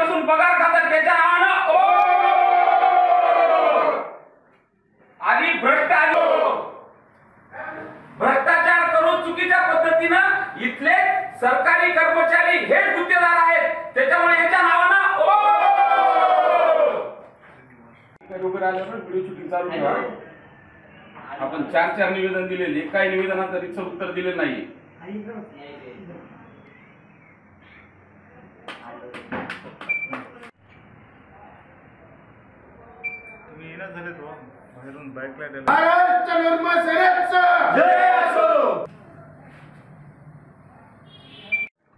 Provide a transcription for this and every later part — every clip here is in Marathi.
बसून पगार खातात त्याच्या नावानं आणि भ्रष्टाचार करून चुकीच्या पद्धतीनं इथले सरकारी कर्मचारी हेच गुत्तेदार आहेत, त्याच्यामुळे यांच्या नावानं उभे राहिल्यावर व्हिडिओ शूटिंग चालू ठेवा। आपण 4 निवेदन दिलेले, काही निवेदनाचं रितसर उत्तर दिले नाही।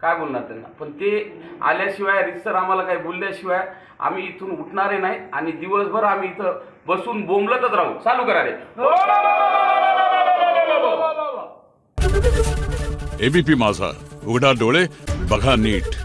काय बोलणार त्यांना, पण ते आल्याशिवाय रितसर आम्हाला काही बोलल्याशिवाय आम्ही इथून उठणारे नाही आणि दिवसभर आम्ही इथं बसून बोंबलतच राहू। चालू करा रे। एबीपी माझा, उघडा डोळे बघा नीट।